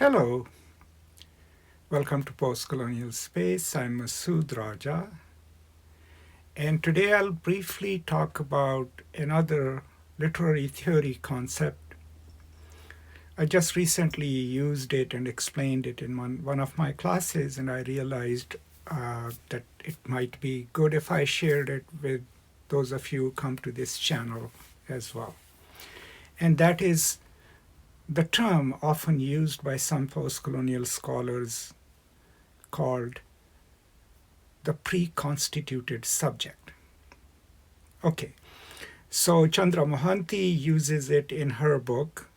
Hello, welcome to Postcolonial Space. I'm Masood Raja, and today I'll briefly talk about another literary theory concept. I just recently used it and explained it in one of my classes, and I realized that it might be good if I shared it with those of you who come to this channel as well. And that is the term often used by some postcolonial scholars called the pre-constituted subject. Okay, so Chandra Mohanty uses it in her book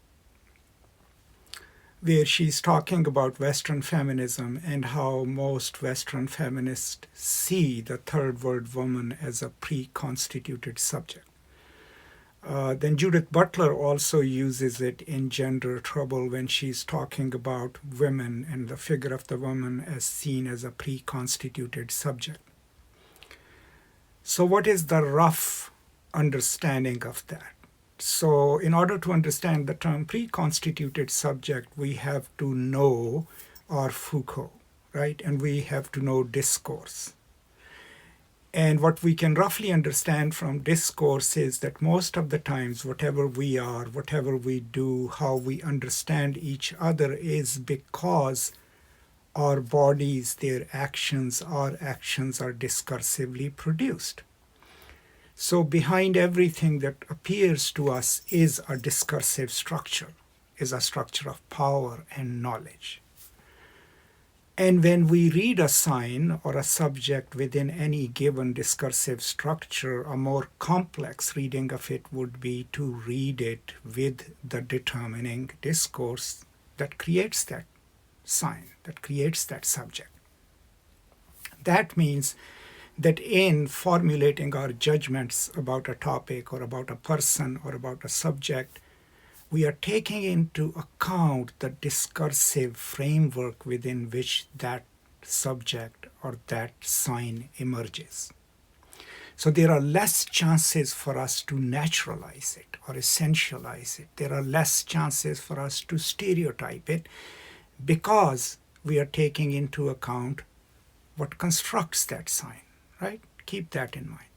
where she's talking about Western feminism and how most Western feminists see the third world woman as a pre-constituted subject. Then Judith Butler also uses it in Gender Trouble when she's talking about women and the figure of the woman as seen as a pre-constituted subject. So what is the rough understanding of that? So in order to understand the term pre-constituted subject, we have to know our Foucault, right? And we have to know discourse. And what we can roughly understand from discourse is that most of the times, whatever we are, whatever we do, how we understand each other is because our bodies, their actions, our actions are discursively produced. So behind everything that appears to us is a discursive structure, is a structure of power and knowledge. And when we read a sign or a subject within any given discursive structure, a more complex reading of it would be to read it with the determining discourse that creates that sign, that creates that subject. That means that in formulating our judgments about a topic or about a person or about a subject, we are taking into account the discursive framework within which that subject or that sign emerges. So there are less chances for us to naturalize it or essentialize it. There are less chances for us to stereotype it because we are taking into account what constructs that sign, right? Keep that in mind.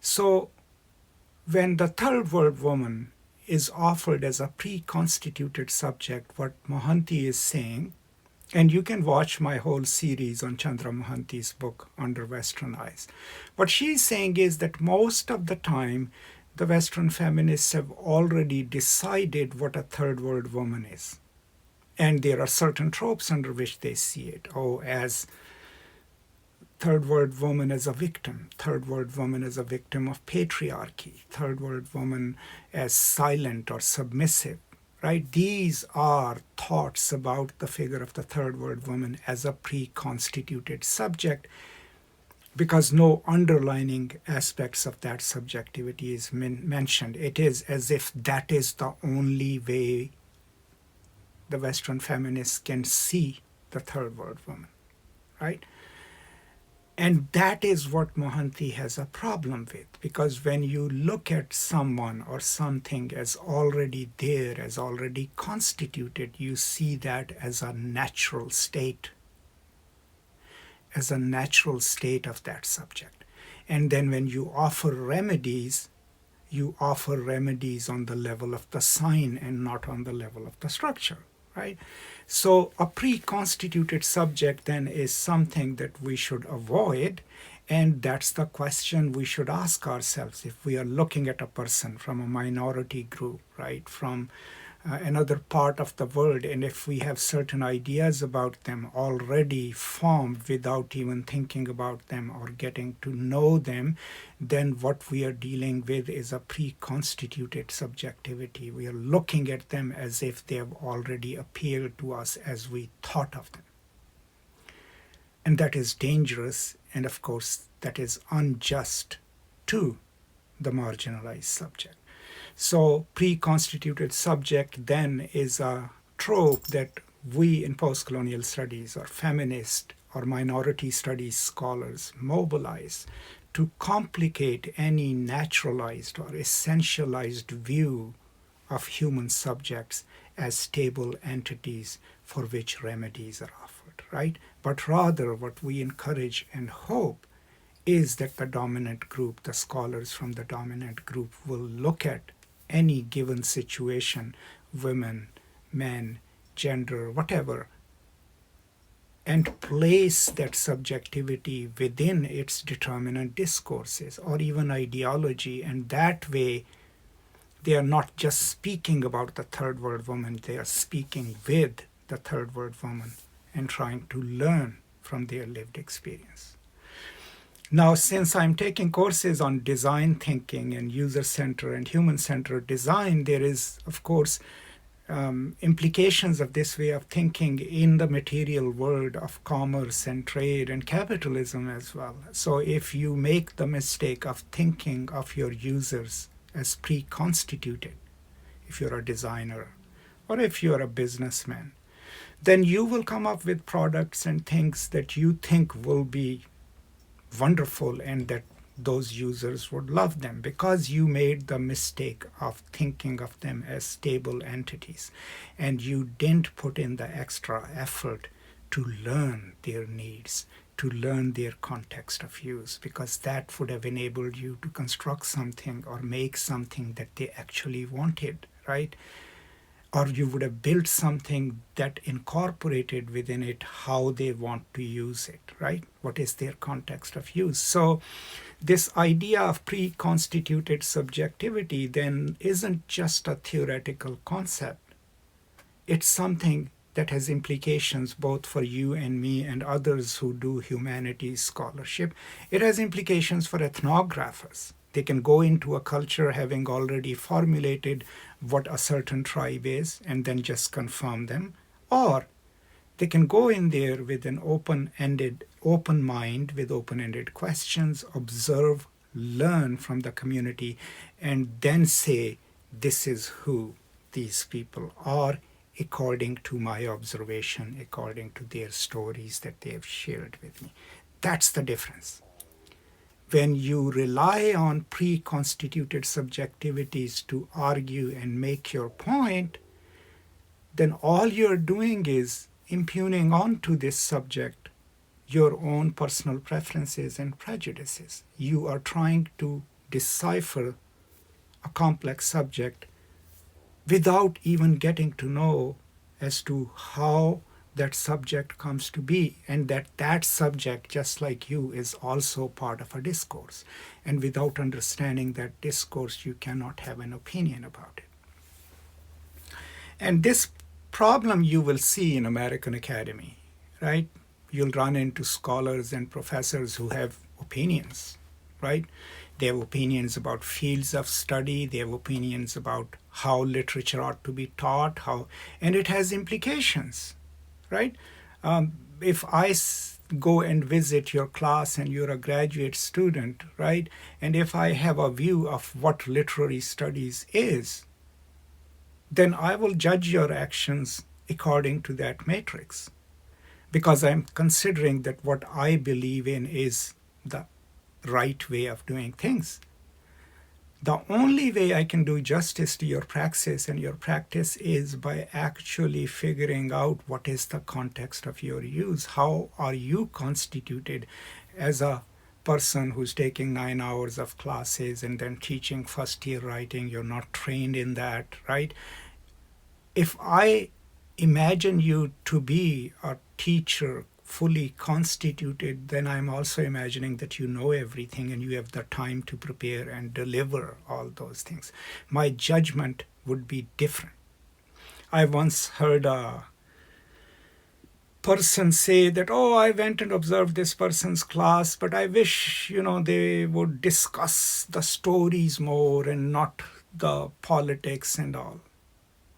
So when the third world woman is offered as a pre-constituted subject, what Mohanty is saying, and you can watch my whole series on Chandra Mohanty's book, Under Western Eyes. What she's saying is that most of the time, the Western feminists have already decided what a third world woman is. And there are certain tropes under which they see it. Oh, as third world woman as a victim, third world woman as a victim of patriarchy, third world woman as silent or submissive, right? These are thoughts about the figure of the third world woman as a pre-constituted subject because no underlining aspects of that subjectivity is mentioned. It is as if that is the only way the Western feminists can see the third world woman, right? And that is what Mohanty has a problem with, because when you look at someone or something as already there, as already constituted, you see that as a natural state, as a natural state of that subject. And then when you offer remedies, you offer remedies on the level of the sign and not on the level of the structure, right? So a pre-constituted subject then is something that we should avoid, and that's the question we should ask ourselves if we are looking at a person from a minority group, right, from another part of the world, and if we have certain ideas about them already formed without even thinking about them or getting to know them, then what we are dealing with is a pre-constituted subjectivity. We are looking at them as if they have already appeared to us as we thought of them. And that is dangerous, and of course that is unjust to the marginalized subject. So pre-constituted subject then is a trope that we in postcolonial studies or feminist or minority studies scholars mobilize to complicate any naturalized or essentialized view of human subjects as stable entities for which remedies are offered, right? But rather what we encourage and hope is that the dominant group, the scholars from the dominant group, will look at any given situation, women, men, gender, whatever, and place that subjectivity within its determinant discourses or even ideology. And that way, they are not just speaking about the third world woman, they are speaking with the third world woman and trying to learn from their lived experience. Now, since I'm taking courses on design thinking and user-centered and human-centered design, there is, of course, implications of this way of thinking in the material world of commerce and trade and capitalism as well. So if you make the mistake of thinking of your users as pre-constituted, if you're a designer or if you're a businessman, then you will come up with products and things that you think will be wonderful and that those users would love them because you made the mistake of thinking of them as stable entities and you didn't put in the extra effort to learn their needs, to learn their context of use, because that would have enabled you to construct something or make something that they actually wanted, right? Or you would have built something that incorporated within it how they want to use it, right? What is their context of use? So this idea of pre-constituted subjectivity then isn't just a theoretical concept. It's something that has implications both for you and me and others who do humanities scholarship. It has implications for ethnographers. They can go into a culture having already formulated what a certain tribe is and then just confirm them. Or they can go in there with an open mind, with open-ended questions, observe, learn from the community, and then say, this is who these people are according to my observation, according to their stories that they have shared with me. That's the difference. When you rely on pre-constituted subjectivities to argue and make your point, then all you're doing is impugning onto this subject your own personal preferences and prejudices. You are trying to decipher a complex subject without even getting to know as to how that subject comes to be, and that subject, just like you, is also part of a discourse. And without understanding that discourse, you cannot have an opinion about it. And this problem you will see in American Academy, right? You'll run into scholars and professors who have opinions, right? They have opinions about fields of study. They have opinions about how literature ought to be taught, and it has implications, right? If I go and visit your class and you're a graduate student, right? And if I have a view of what literary studies is, then I will judge your actions according to that matrix, because I'm considering that what I believe in is the right way of doing things. The only way I can do justice to your praxis and your practice is by actually figuring out what is the context of your use. How are you constituted as a person who's taking 9 hours of classes and then teaching first-year writing? You're not trained in that, right? If I imagine you to be a teacher fully constituted, then I'm also imagining that you know everything and you have the time to prepare and deliver all those things. My judgment would be different. I once heard a person say that, I went and observed this person's class, but I wish, they would discuss the stories more and not the politics and all.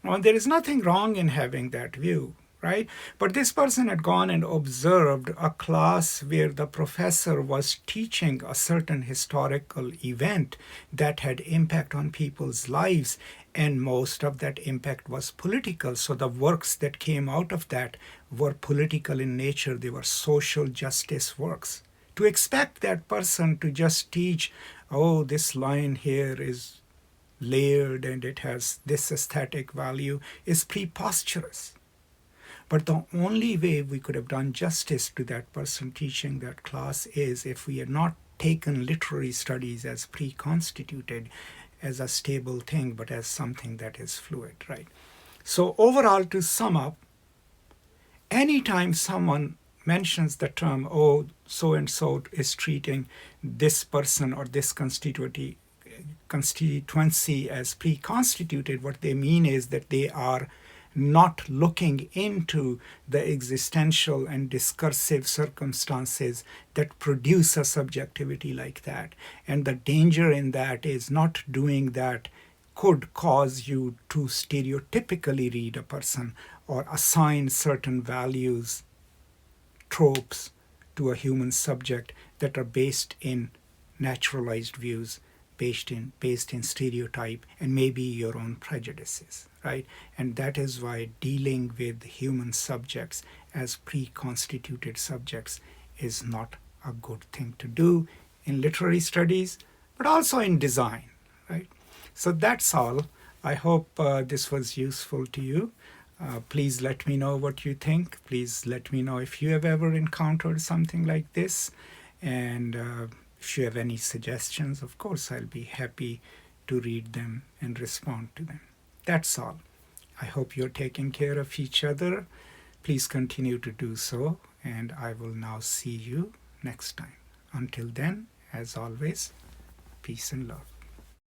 Well, there is nothing wrong in having that view, right? But this person had gone and observed a class where the professor was teaching a certain historical event that had impact on people's lives, and most of that impact was political. So the works that came out of that were political in nature. They were social justice works. To expect that person to just teach, this line here is layered and it has this aesthetic value, is preposterous. But the only way we could have done justice to that person teaching that class is if we had not taken literary studies as pre-constituted, as a stable thing, but as something that is fluid, right? So overall, to sum up, anytime someone mentions the term, oh, so and so is treating this person or this constituency as pre-constituted, what they mean is that they are not looking into the existential and discursive circumstances that produce a subjectivity like that. And the danger in that is not doing that could cause you to stereotypically read a person or assign certain values, tropes to a human subject that are based in naturalized views, based in stereotype and maybe your own prejudices, right? And that is why dealing with human subjects as pre-constituted subjects is not a good thing to do in literary studies, but also in design, right? So that's all. I hope this was useful to you. Please let me know what you think. Please let me know if you have ever encountered something like this. And if you have any suggestions, of course, I'll be happy to read them and respond to them. That's all. I hope you're taking care of each other. Please continue to do so, and I will now see you next time. Until then, as always, peace and love.